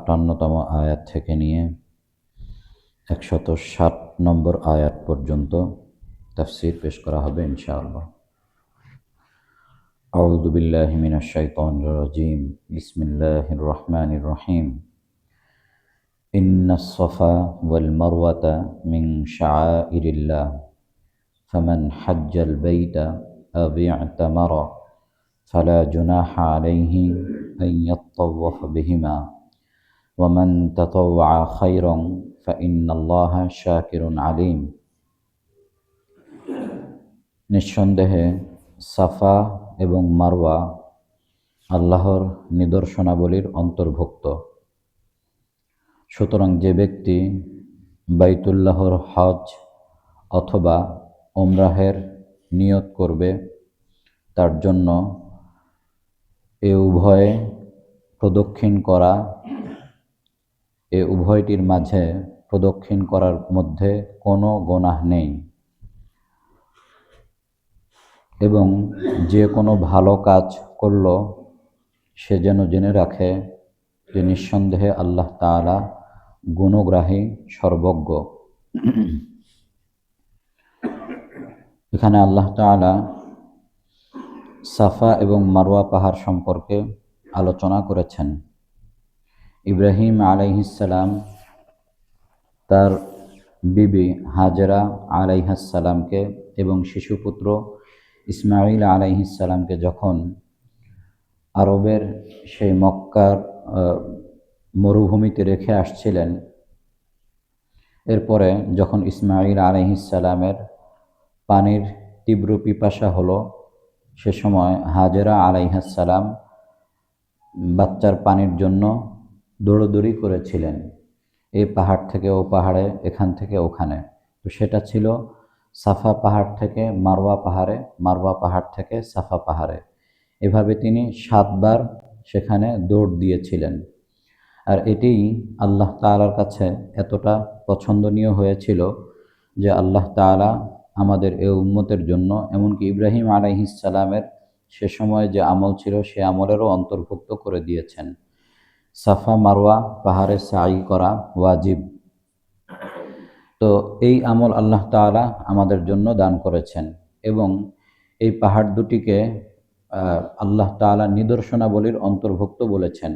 58তম আয়াত থেকে নিয়ে 160 নম্বর আয়াত পর্যন্ত তাফসীর পেশ করা হবে ইনশাআল্লাহ। আউযু বিল্লাহি মিনাশ শাইতানির রাজীম। বিসমিল্লাহির রহমানির রহিম। ইন্নাস সাফা ওয়াল মারওয়াতা মিন শাআইরিল্লাহ ফামান হাজ্জাল বাইতা আও ই'তামারা ফালা জুনাহা আলাইহি আন ইয়াত্তাওয়াফা বিহিমা ওয়ামান তাতাওয়া খায়রান ফাইন্নাল্লাহা শাকিরুন আলিম। নিঃসন্দেহে সাফা এবং মারওয়া আল্লাহর নিদর্শনাবলীর অন্তর্ভুক্ত। সুতরাং যে ব্যক্তি বাইতুল্লাহর হজ অথবা উমরাহের নিয়ত করবে তার জন্য এ উভয়ে প্রদক্ষিণ করা, এ উভয়টির মাঝে প্রদক্ষিণ করার মধ্যে কোনো গুনাহ নেই এবং যে কোনো ভালো কাজ করল সে যেন জেনে রাখে যে নিঃসন্দেহে আল্লাহ তাআলা গুণগ্রাহী, সর্বজ্ঞ। এখানে আল্লাহ তাআলা সাফা এবং মারওয়া পাহাড় সম্পর্কে আলোচনা করেছেন। ইব্রাহিম আলাইহিস সালাম তার বিবি হাজেরা আলাইহিস সালামকে এবং শিশুপুত্র ইসমাঈল আলাইহিস সালামকে যখন আরবের সেই মক্কার মরুভূমিতে রেখে আসছিলেন, এরপরে যখন ইসমাঈল আলাইহিস সালামের পানির তীব্র পিপাসা হলো, সে সময় হাজেরা আলাইহিস সালাম বাচ্চার পানির জন্য দৌড়দৌড়ি করেছিলেন, এই পাহাড় থেকে ও পাহাড়ে, এখান থেকে ওখানে। তো সেটা ছিল সাফা পাহাড় থেকে মারওয়া পাহাড়ে, মারওয়া পাহাড় থেকে সাফা পাহাড়ে। এভাবে তিনি 7 বার সেখানে দৌড় দিয়েছিলেন। আর এটিই আল্লাহ তাআলার কাছে এতটা পছন্দনীয় হয়েছিল যে আল্লাহ তাআলা আমাদের এই উম্মতের জন্য, এমনকি ইব্রাহিম আলাইহিস সালামের সে সময় যে আমল ছিল সে আমলেরও অন্তর্ভুক্ত করে দিয়েছেন। সাফা মারওয়া পাহাড়ে সাই করা ওয়াজিব। তো এই আমল আল্লাহ তাআলা আমাদের জন্য দান করেছেন এবং এই পাহাড় দুটিকে আল্লাহ তাআলা নিদর্শনাবলীর অন্তর্ভুক্ত বলেছেন।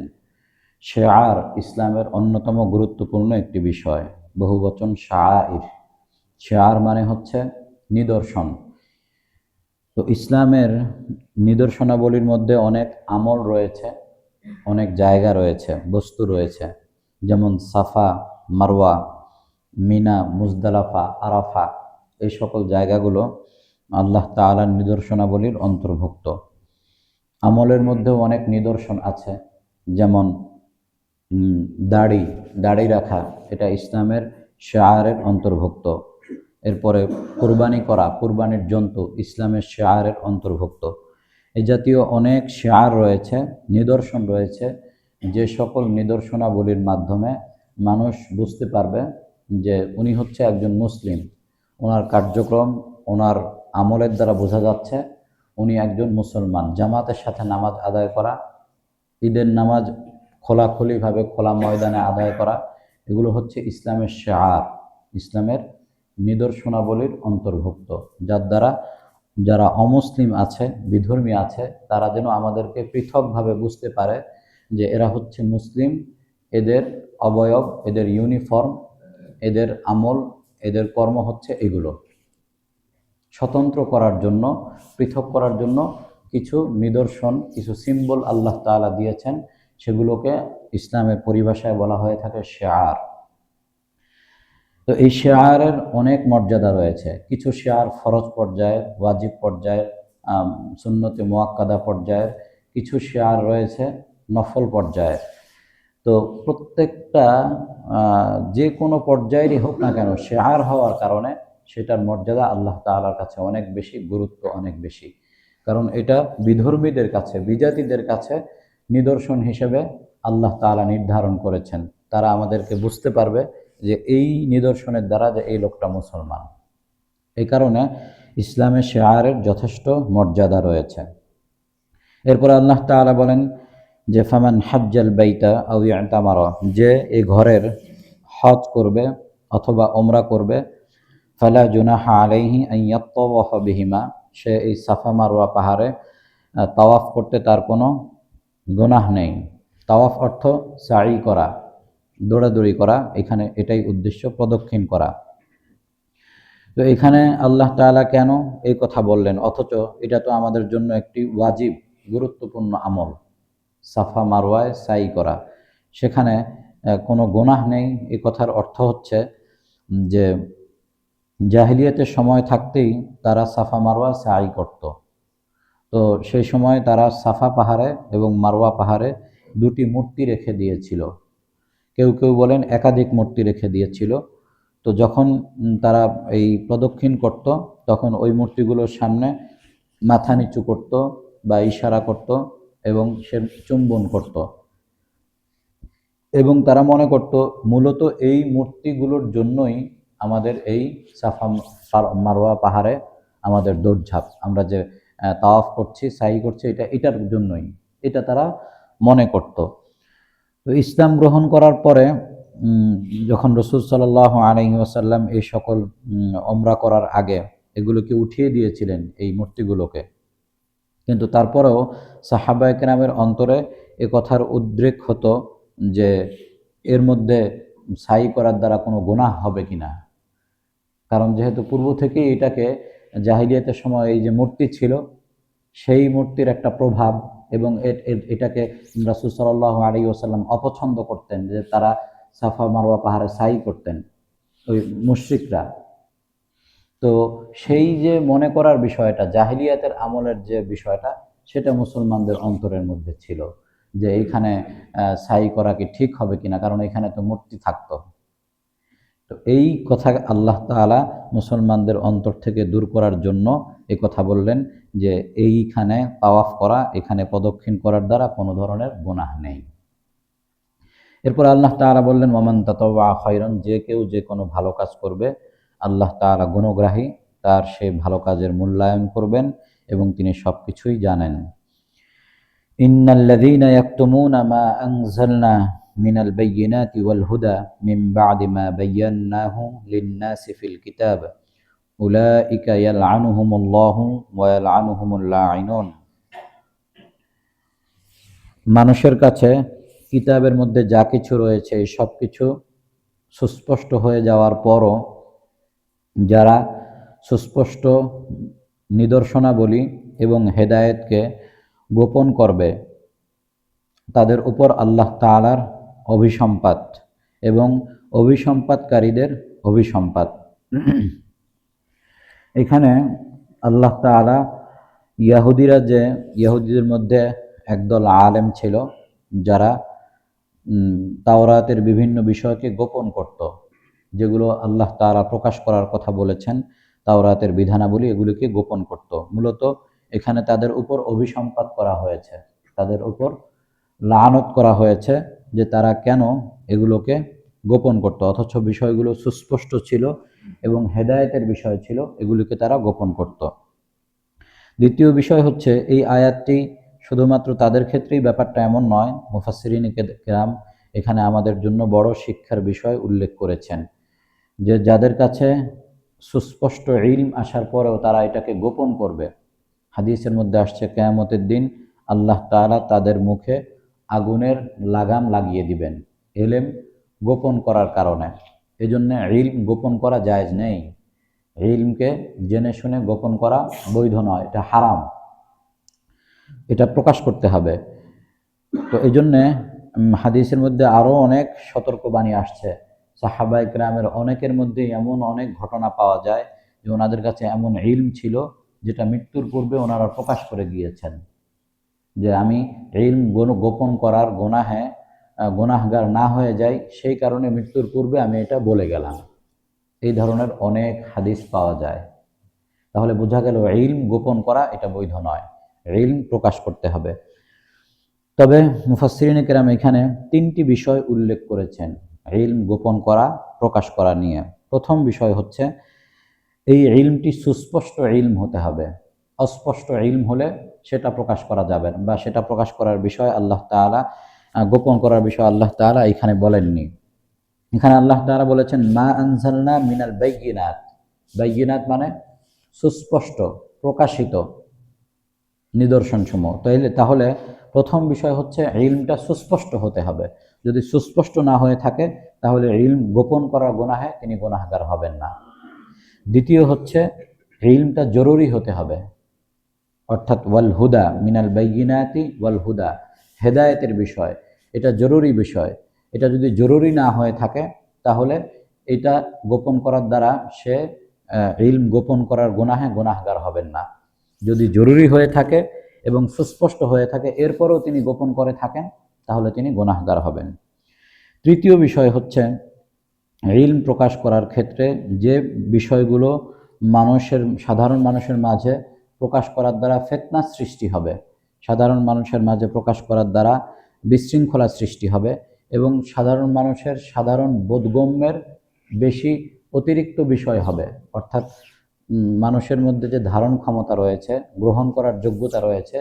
শিআর ইসলামের অন্যতম গুরুত্বপূর্ণ একটি বিষয়, বহুবচন শাআইর। শিআর মানে হচ্ছে নিদর্শন। তো ইসলামের নিদর্শনাবলীর মধ্যে অনেক আমল রয়েছে, অনেক জায়গা রয়েছে, বস্তু রয়েছে, যেমন সাফা, মারওয়া, মিনা, মুজদালাফা, আরাফা, এই সকল জায়গাগুলো আল্লাহ তাআলার নিদর্শনাবলীর অন্তর্ভুক্ত। আমলের মধ্যেও অনেক নিদর্শন আছে, যেমন দাড়ি রাখা, এটা ইসলামের শিআরের অন্তর্ভুক্ত। এরপরে কুরবানি করা, কুরবানির জন্তু ইসলামের শিআরের অন্তর্ভুক্ত। এই জাতীয় অনেক শিআর রয়েছে, নিদর্শন রয়েছে, যে সকল নিদর্শনাবলীর মাধ্যমে মানুষ বুঝতে পারবে যে উনি হচ্ছে একজন মুসলিম। ওনার কার্যক্রম, ওনার আমলের দ্বারা বোঝা যাচ্ছে উনি একজন মুসলমান। জামাতের সাথে নামাজ আদায় করা, ঈদের নামাজ খোলাখুলিভাবে খোলা ময়দানে আদায় করা, এগুলো হচ্ছে ইসলামের শিআর, ইসলামের নিদর্শনাবলীর অন্তর্ভুক্ত, যার দ্বারা যারা অমুসলিম আছে, বিধর্মী আছে, তারা যেন আমাদেরকে পৃথকভাবে বুঝতে পারে যে এরা হচ্ছে মুসলিম, এদের অবয়ব, এদের ইউনিফর্ম, এদের আমল, এদের কর্ম হচ্ছে এগুলো। স্বতন্ত্র করার জন্য, পৃথক করার জন্য কিছু নিদর্শন, কিছু সিম্বল আল্লাহ তাআলা দিয়েছেন, সেগুলোকে ইসলামের পরিভাষায় বলা হয়ে থাকে শিআর। তো এই শিআরের অনেক মর্যাদা রয়েছে। কিছু শিআর ফরজ পর্যায়ের, ওয়াজিব পর্যায়ের, সুন্নতে মুআক্কাদা পর্যায়ের, কিছু শিআর রয়েছে নফল পর্যায়ের। তো প্রত্যেকটা যে কোনো পর্যায়েরই হোক না কেন, শিআর হওয়ার কারণে সেটার মর্যাদা আল্লাহ তাআলার কাছে অনেক বেশি, গুরুত্ব অনেক বেশি। কারণ এটা বিধর্মীদের কাছে, বিজাতিদের কাছে নিদর্শন হিসেবে আল্লাহ তাআলা নির্ধারণ করেছেন। তারা আমাদেরকে বুঝতে পারবে যে এই নিদর্শনের দ্বারা যে এই লোকটা মুসলমান। এই কারণে ইসলামের শিআরের যথেষ্ট মর্যাদা রয়েছে। এরপর আল্লাহ তাআলা বলেন, যে ফামান হাজ্জাল বাইতা আও ইয়াতামারা, যে এই ঘরের হজ করবে অথবা ওমরা করবে, ফালা জুনাহা আলাইহি আন ইয়াত্তাওয়াফা বিহিমা, সে এই সাফা মারওয়া পাহাড়ে তাওয়াফ করতে তার কোনো গুনাহ নেই। তাওয়াফ অর্থ সাই করা, দৌড়াদৌড়ি করা, এখানে এটাই উদ্দেশ্য, প্রদক্ষিণ করা। তো এখানে আল্লাহ তাআলা কেন এই কথা বললেন, অথচ এটা তো আমাদের জন্য একটি ওয়াজিব, গুরুত্বপূর্ণ আমল, সাফা মারওয়ায় সাই করা, সেখানে কোনো গুনাহ নেই। এই কথার অর্থ হচ্ছে যে জাহিলিয়াতের সময় থাকতেই তারা সাফা মারওয়া সাই করত। তো সেই সময় তারা সাফা পাহাড়ে এবং মারওয়া পাহাড়ে দুটি মূর্তি রেখে দিয়েছিল, কেউ কেউ বলেন একাধিক মূর্তি রেখে দিয়েছিল। তো যখন তারা এই প্রদক্ষিণ করত, তখন ওই মূর্তিগুলোর সামনে মাথা নিচু করত বা ইশারা করত এবং সে চুম্বন করত, এবং তারা মনে করত মূলত এই মূর্তিগুলোর জন্যই আমাদের এই সাফা মারওয়া পাহাড়ে আমাদের দৌড়ঝাঁপ, আমরা যে তাওয়াফ করছি, সাই করছি, এটার জন্যই, এটা তারা মনে করত। তো ইসলাম গ্রহণ করার পরে যখন রাসূল সাল্লাল্লাহু আলাইহি ওয়াসাল্লাম এই সকল ওমরা করার আগে এগুলোকে উঠিয়ে দিয়েছিলেন, এই মূর্তিগুলোকে, কিন্তু তারপরেও সাহাবায়ে কেরামের অন্তরে এ কথার উদ্রেক হতো যে এর মধ্যে সাই করার দ্বারা কোনো গুনাহ হবে কিনা। কারণ যেহেতু পূর্ব থেকেই এটাকে জাহিলিয়াতের সময় এই যে মূর্তি ছিল, সেই মূর্তির একটা প্রভাব, এবং এটাকে রাসূল সাল্লাল্লাহু আলাইহি ওয়াসাল্লাম অপছন্দ করতেন যে তারা সাফা মারওয়া পাহাড়ে সাই করতেন ওই মুশরিকরা। তো সেই যে মনে করার বিষয়টা, জাহিলিয়াতের আমলের যে বিষয়টা, সেটা মুসলমানদের অন্তরের মধ্যে ছিল যে এইখানে সাই করা কি ঠিক হবে কিনা, কারণ এখানে তো মূর্তি থাকতো। তো এই কথা আল্লাহ তাআলা মুসলমানদের অন্তর থেকে দূর করার জন্য এই কথা বললেন যে এইখানে তাওয়াফ করা, এখানে প্রদক্ষিণ করার দ্বারা কোনো ধরনের গুনাহ নেই। এরপর আল্লাহ তাআলা বললেন ওয়ামান তাতাওয়া খায়রান, যে কেউ যে কোনো ভালো কাজ করবে, আল্লাহ তাআলা গুণগ্রাহী, তার সেই ভালো কাজের মূল্যায়ন করবেন এবং তিনি সব কিছুই জানেন। ইন্নাল্লাযীনা ইয়াকতুমুনা মা আনজালনা মিনাল বায়্যিনাতি ওয়াল হুদা মিন বা'দি মা বায়্যান্নাহু লিন-নাসি ফিল কিতাব উলাইকা ইয়ালআনুহুমুল্লাহু ওয়া ইয়ালআনুহুমুল লাঈনুন। মানুষের কাছে কিতাবের মধ্যে যা কিছু রয়েছে এই সব কিছু সুস্পষ্ট হয়ে যাওয়ার পরও যারা সুস্পষ্ট নিদর্শনাবলী এবং হেদায়েতকে গোপন করবে, তাদের উপর আল্লাহ তাআলার অভিসম্পাত এবং অভিসম্পাতকারীদের অভিসম্পাত। এখানে আল্লাহ তাআলা ইহুদিদের মধ্যে একদল আলেম ছিল যারা তাওরাতের বিভিন্ন বিষয়কে গোপন করত, যেগুলো আল্লাহ তাআলা প্রকাশ করার কথা বলেছেন, তাওরাতের বিধানাবলী, এগুলিকে গোপন করত। মূলত এখানে তাদের উপর অভিসম্পাত করা হয়েছে, তাদের উপর লানত করা হয়েছে যে তারা কেন এগুলোকে গোপন করত, অথচ বিষয়গুলো সুস্পষ্ট ছিল এবং হেদায়েতের বিষয় ছিল, এগুলিকে তারা গোপন করত। দ্বিতীয় বিষয় হচ্ছে এই আয়াতটি শুধুমাত্র তাদের ক্ষেত্রেই ব্যাপারটা এমন নয়, মুফাসসিরিন কেরাম এখানে আমাদের জন্য বড় শিক্ষার বিষয় উল্লেখ করেছেন যে যাদের কাছে সুস্পষ্ট ইলম আসার পরেও তারা এটাকে গোপন করবে, হাদিসের মধ্যে আসছে কিয়ামতের দিন আল্লাহ তাআলা তাদের মুখে আগুনের লাগাম লাগিয়ে দিবেন ইলম গোপন করার কারণে। এজন্য ইলম গোপন করা জায়েজ নেই, ইলমকে জেনে শুনে গোপন করা বৈধ নয়, এটা হারাম, এটা প্রকাশ করতে হবে। তো এই জন্যে হাদিসের মধ্যে আরও অনেক সতর্কবাণী আসছে। সাহাবায়ে কেরামের অনেকের মধ্যে এমন অনেক ঘটনা পাওয়া যায় যে ওনাদের কাছে এমন ইলম ছিল যেটা মৃত্যুর পূর্বে ওনারা প্রকাশ করে গিয়েছেন যে আমি ইলম গোপন করার গুনাহগার না হয়ে যাই, সেই কারণে মৃত্যুর পূর্বে আমি এটা বলে গেলাম। এই ধরনের অনেক হাদিস পাওয়া যায়। তাহলে বোঝা গেল ইলম গোপন করা এটা বৈধ নয়, ইলম প্রকাশ করতে হবে। তবে মুফাসসিরিন কেরাম এখানে তিনটি বিষয় উল্লেখ করেছেন ইলম গোপন করা, প্রকাশ করা নিয়ে। প্রথম বিষয় হচ্ছে এই ইলমটি সুস্পষ্ট ইলম হতে হবে। অস্পষ্ট ইলম হলে সেটা প্রকাশ করা যাবে না, বা সেটা প্রকাশ করার বিষয় আল্লাহ তাআলা, গোপন করার বিষয় আল্লাহ তাআলা এখানে বলেননি। এখানে আল্লাহ তাআলা বলেছেন মা আনজালনা মিনাল বাইয়িনাত। বাইয়িনাত মানে সুস্পষ্ট, প্রকাশিত নিদর্শনসমূহ। তাহলে প্রথম বিষয় হচ্ছে ইলমটা সুস্পষ্ট হতে হবে। যদি সুস্পষ্ট না হয়ে থাকে তাহলে ইলম গোপন করার গুনাহে তিনি গুনাহগার হবেন না। দ্বিতীয় হচ্ছে ইলমটা জরুরি হতে হবে, অর্থাৎ ওয়াল হুদা মিনাল বাইয়িনাতি ওয়াল হুদা, হেদায়েতের বিষয়, এটা জরুরি বিষয়। এটা যদি জরুরি না হয়ে থাকে তাহলে এটা গোপন করার দ্বারা সে ইলম গোপন করার গুনাহে গুনাহগার হবেন না। যদি জরুরি হয়ে থাকে এবং সুস্পষ্ট হয়ে থাকে এরপরেও তিনি গোপন করে থাকেন তাহলে তিনি গুনাহগার হবেন। তৃতীয় বিষয় হচ্ছে ইলম প্রকাশ করার ক্ষেত্রে যে বিষয়গুলো সাধারণ মানুষের মাঝে প্রকাশ করার দ্বারা ফিতনা সৃষ্টি হবে, সাধারণ মানুষের মাঝে প্রকাশ করার দ্বারা বিশৃঙ্খলা সৃষ্টি হবে এবং সাধারণ মানুষের সাধারণ বোধগম্যের বেশি অতিরিক্ত বিষয় হবে, অর্থাৎ মানুষের মধ্যে যে ধারণ ক্ষমতা রয়েছে, গ্রহণ করার যোগ্যতা রয়েছে,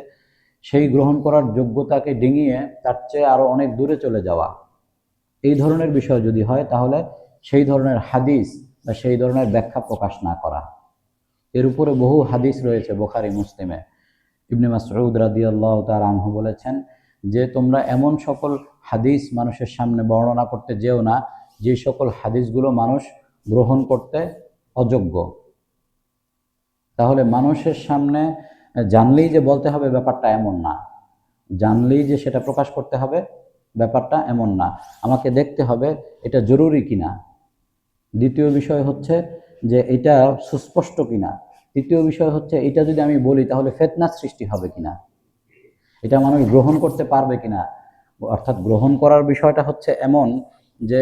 সেই গ্রহণ করার যোগ্যতাকে ডিঙিয়ে তার চেয়ে আরও অনেক দূরে চলে যাওয়া, এই ধরনের বিষয় যদি হয় তাহলে সেই ধরনের হাদিস বা সেই ধরনের ব্যাখ্যা প্রকাশ না করা। এর উপরে বহু হাদিস রয়েছে বুখারী মুসলিমে। ইবনে মাসউদ রাদিয়াল্লাহু তাআলা আনহু বলেছেন যে তোমরা এমন সকল হাদিস মানুষের সামনে বর্ণনা করতে যেও না যে সকল হাদিসগুলো মানুষ গ্রহণ করতে অযোগ্য। তাহলে মানুষের সামনে জানলেই যে বলতে হবে ব্যাপারটা এমন না, জানলেই যে সেটা প্রকাশ করতে হবে ব্যাপারটা এমন না, আমাকে দেখতে হবে এটা জরুরি কিনা। দ্বিতীয় বিষয় হচ্ছে যে এটা সুস্পষ্ট কিনা। তৃতীয় বিষয় হচ্ছে এটা যদি আমি বলি তাহলে ফিতনা সৃষ্টি হবে কিনা, এটা মানুষ গ্রহণ করতে পারবে কিনা। অর্থাৎ গ্রহণ করার বিষয়টা হচ্ছে এমন যে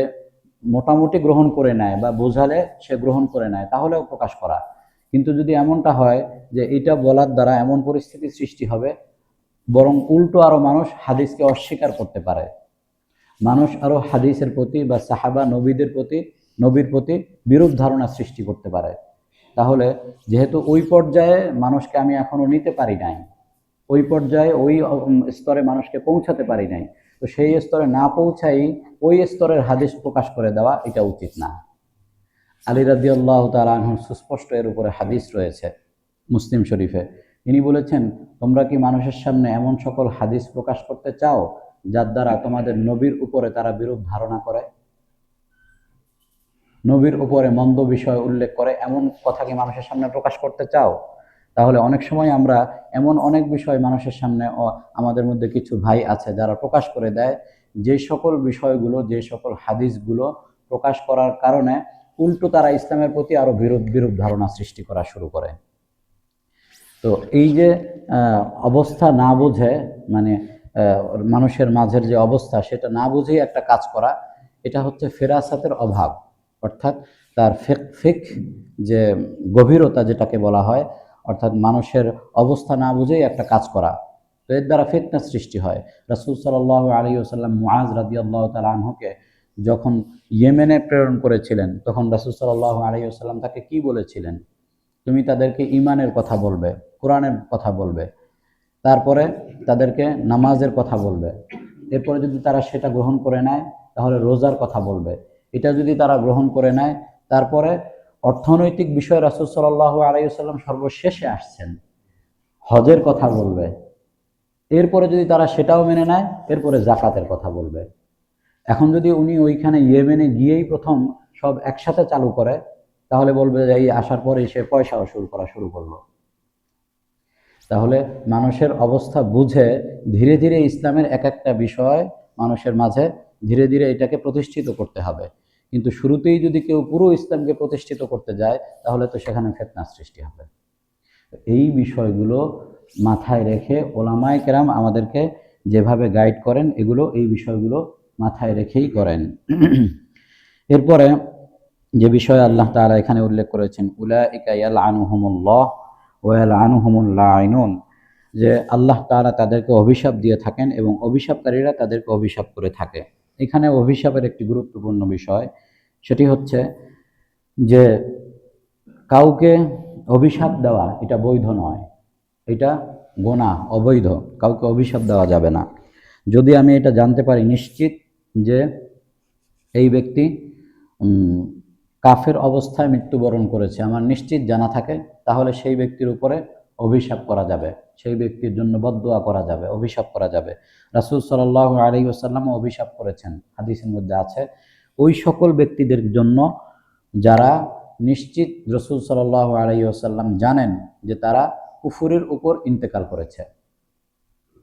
মোটামুটি গ্রহণ করে নেয় বা বোঝালে সে গ্রহণ করে নেয় তাহলেও প্রকাশ করা। কিন্তু যদি এমনটা হয় যে এটা বলার দ্বারা এমন পরিস্থিতি সৃষ্টি হবে বরং উল্টো আরও মানুষ হাদিসকে অস্বীকার করতে পারে, মানুষ আরও হাদিসের প্রতি বা সাহাবা নবীর প্রতি বিরূপ ধারণা সৃষ্টি করতে পারে। তাহলে যেহেতু ওই পর্যায়ে মানুষকে আমি এখনো নিতে পারি নাই, ওই পর্যায়ে ওই স্তরে মানুষকে পৌঁছাতে পারি নাই, তো সেই স্তরে না পৌঁছাই ওই স্তরের হাদিস প্রকাশ করে দেওয়া এটা উচিত না। আলী রাদিয়াল্লাহু তাআলা আনহুর সুস্পষ্ট এর উপরে হাদিস রয়েছে মুসলিম শরীফে। তিনি বলেছেন তোমরা কি মানুষের সামনে এমন সকল হাদিস প্রকাশ করতে চাও যার দ্বারা তোমাদের নবীর উপরে তারা বিরূপ ধারণা করে, নবীর উপরে মন্দ বিষয় উল্লেখ করে, এমন কথা কি মানুষের সামনে প্রকাশ করতে চাও? তাহলে অনেক সময় আমরা এমন অনেক বিষয় মানুষের সামনে, আমাদের মধ্যে কিছু ভাই আছে যারা প্রকাশ করে দেয় যে সকল বিষয়গুলো, যে সকল হাদিসগুলো প্রকাশ করার কারণে উল্টো তারা ইসলামের প্রতি আরো বিরূপ ধারণা সৃষ্টি করা শুরু করে। তো এই যে অবস্থা না বুঝে, মানে মানুষের মাঝের যে অবস্থা সেটা না বুঝেই একটা কাজ করা, এটা হচ্ছে ফেরাসাতের অভাব, অর্থাৎ তার ফিক যে গভীরতা যেটাকে বলা হয়, অর্থাৎ মানুষের অবস্থা না বুঝেই একটা কাজ করা। তো এর দ্বারা ফিতনা সৃষ্টি হয়। রাসূল সাল্লাল্লাহু আলাইহি ওয়াসাল্লাম মুআজ রাদিয়াল্লাহু তাআলা আনহুকে যখন ইয়েমেনে প্রেরণ করেছিলেন তখন রাসূল সাল্লাল্লাহু আলাইহি ওয়াসাল্লাম তাকে কি বলেছিলেন? তুমি তাদেরকে ঈমানের কথা বলবে, কোরআনের কথা বলবে, তারপরে তাদেরকে নামাজের কথা বলবে, এরপরে যদি তারা সেটা গ্রহণ করে নেয় তাহলে রোজার কথা বলবে, এটা যদি তারা গ্রহণ করে নেয় তারপরে অর্থনৈতিক বিষয়ে রাসূল সাল্লাল্লাহু আলাইহি ওয়াসাল্লাম সর্বশেষে আসছেন, হজের কথা বলবে, এরপরে যদি তারা সেটাও মেনে নেয় এরপরে যাকাতের কথা বলবে। এখন যদি উনি ওইখানে ইয়েমেনে গিয়েই প্রথম সব একসাথে চালু করে তাহলে বলবে যে এই আসার পরে সে পয়সা শুরু করলো। তাহলে মানুষের অবস্থা বুঝে ধীরে ধীরে ইসলামের এক একটা বিষয় মানুষের মাঝে ধীরে ধীরে এটাকে প্রতিষ্ঠিত করতে হবে। কিন্তু শুরুতেই যদি কেউ পুরো ইসলামকে প্রতিষ্ঠিত করতে যায় তাহলে তো সেখানে ফিতনা সৃষ্টি হবে। এই বিষয়গুলো মাথায় রেখে ওলামায়ে কেরাম আমাদেরকে যেভাবে গাইড করেন এগুলো এই বিষয়গুলো মাথায় রেখেই করেন। এরপরে যে বিষয় আল্লাহ তাআলা এখানে উল্লেখ করেছেন উলাইকা ইয়ালআনুহুমুল্লাহ ওয়া ইয়ালআনুহুমুল লাঈনুন, যে আল্লাহ তাআলা তাদেরকে অভিশাপ দিয়ে থাকেন এবং অভিশাপকারীরা তাদেরকে অভিশাপ করে থাকে। এখানে অভিশাপের একটি গুরুত্বপূর্ণ বিষয়, সেটি হচ্ছে যে কাউকে অভিশাপ দেওয়া এটা বৈধ নয়, এটা গোনাহ, অবৈধ, কাউকে অভিশাপ দেওয়া যাবে না। যদি আমি এটা জানতে পারি নিশ্চিত যে এই ব্যক্তি কাফের অবস্থায় মৃত্যুবরণ করেছে, আমার নিশ্চিত জানা থাকে, তাহলে সেই ব্যক্তির উপরে অভিশাপ করা যাবে, সেই ব্যক্তির জন্য বদদুয়া করা যাবে, অভিশাপ করা যাবে। রাসূল সাল্লাল্লাহু আলাইহি ওয়াসাল্লামও অভিশাপ করেছেন, হাদিসের মধ্যে আছে, ওই সকল ব্যক্তিদের জন্য যারা নিশ্চিত রাসূল সাল্লাল্লাহু আলাইহি ওয়াসাল্লাম জানেন যে তারা কুফরের উপর ইন্তেকাল করেছে,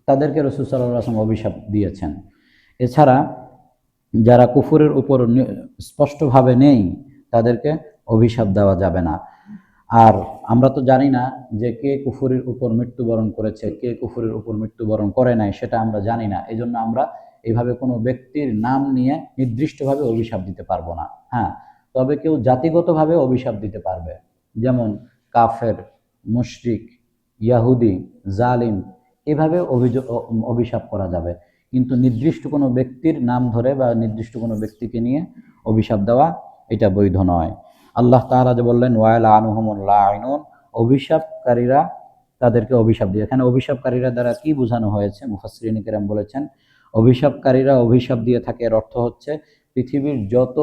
তাদেরকে রাসূল সাল্লাল্লাহু আলাইহি ওয়াসাল্লাম অভিশাপ দিয়েছেন। এছাড়া যারা কুফরের উপর স্পষ্টভাবে নেই তাদেরকে অভিশাপ দেওয়া যাবে না। আর আমরা তো জানি না যে কে কুফরের উপর মৃত্যুবরণ করেছে, কে কুফরের উপর মৃত্যুবরণ করে নাই, সেটা আমরা জানি না। এই জন্য আমরা এইভাবে কোনো ব্যক্তির নাম নিয়ে নির্দিষ্টভাবে অভিশাপ দিতে পারবো না। হ্যাঁ, তবে কেউ জাতিগতভাবে অভিশাপ দিতে পারবে, যেমন কাফের, মুশরিক, ইয়াহুদি, জালিম, এভাবে অভিশাপ করা যাবে। কিন্তু নির্দিষ্ট কোনো ব্যক্তির নাম ধরে বা নির্দিষ্ট কোনো ব্যক্তিকে নিয়ে অভিশাপ দেওয়া এটা বৈধ নয়। আল্লাহ তাআলা যে বললেন ওয়ালা আনহুমুল লাইনুন, অভিশাপকারীরা তাদেরকে অভিশাপ দিয়ে। এখানে অভিশাপকারীরা দ্বারা কি বোঝানো হয়েছে? মুফাসসিরিন কিরাম বলেছেন অভিশাপকারীরা অভিশাপ দিয়ে থাকে, এর অর্থ হচ্ছে পৃথিবীর যত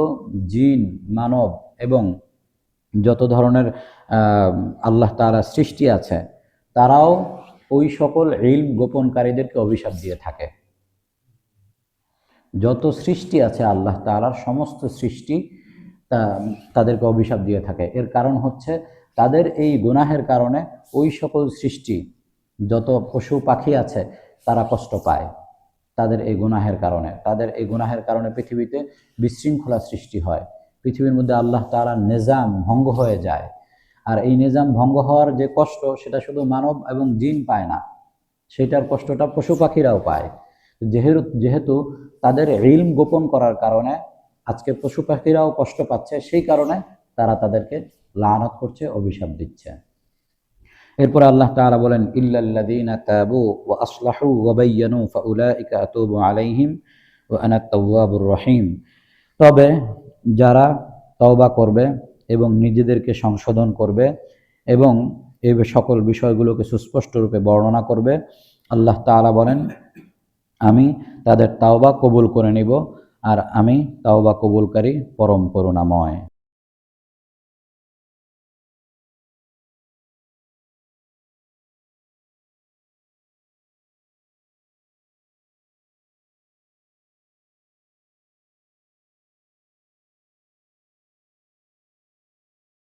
জিন, মানব এবং যত ধরনের আল্লাহ তাআলা সৃষ্টি আছে তারাও ওই সকল ইলম গোপনকারীদেরকে অভিশাপ দিয়ে থাকে। যত সৃষ্টি আছে আল্লাহ তাআলার সমস্ত সৃষ্টি তাদেরকে অভিশাপ দিয়ে থাকে। এর কারণ হচ্ছে তাদের এই গুনাহের কারণে ওই সকল সৃষ্টি, যত পশু পাখি আছে তারা কষ্ট পায় তাদের এই গুনাহের কারণে। তাদের এই গুনাহের কারণে পৃথিবীতে বিশৃঙ্খলা সৃষ্টি হয়, পৃথিবীর মধ্যে আল্লাহ তাআলার নিজাম ভঙ্গ হয়ে যায়। আর এই নিজাম ভঙ্গ হওয়ার যে কষ্ট সেটা শুধু মানব এবং জিন পায় না, সেটার কষ্টটা পশু পাখিরাও পায়। যেহেতু তাদের ইলম গোপন করার কারণে আজকে পশু পাখিরাও কষ্ট পাচ্ছে, সেই কারণে তারা তাদেরকে লানত করছে, অভিশাপ দিচ্ছে। এরপর আল্লাহ তাআলা বলেন ইল্লাল্লাযীনা তাবু ওয়া আসলাহু ওয়া বায়্যানু ফাউলাইকা আতুবু আলাইহিম ওয়া আনা আত-তাওয়াবুর রহিম। তবে যারা তওবা করবে এবং নিজেদেরকে সংশোধন করবে এবং এই সকল বিষয়গুলোকে সুস্পষ্ট রূপে বর্ণনা করবে, আল্লাহ তাআলা বলেন আমি তাদের তাওবা কবুল করে নিব, আর আমি তাওবা কবুলকারী পরম করুণাময়।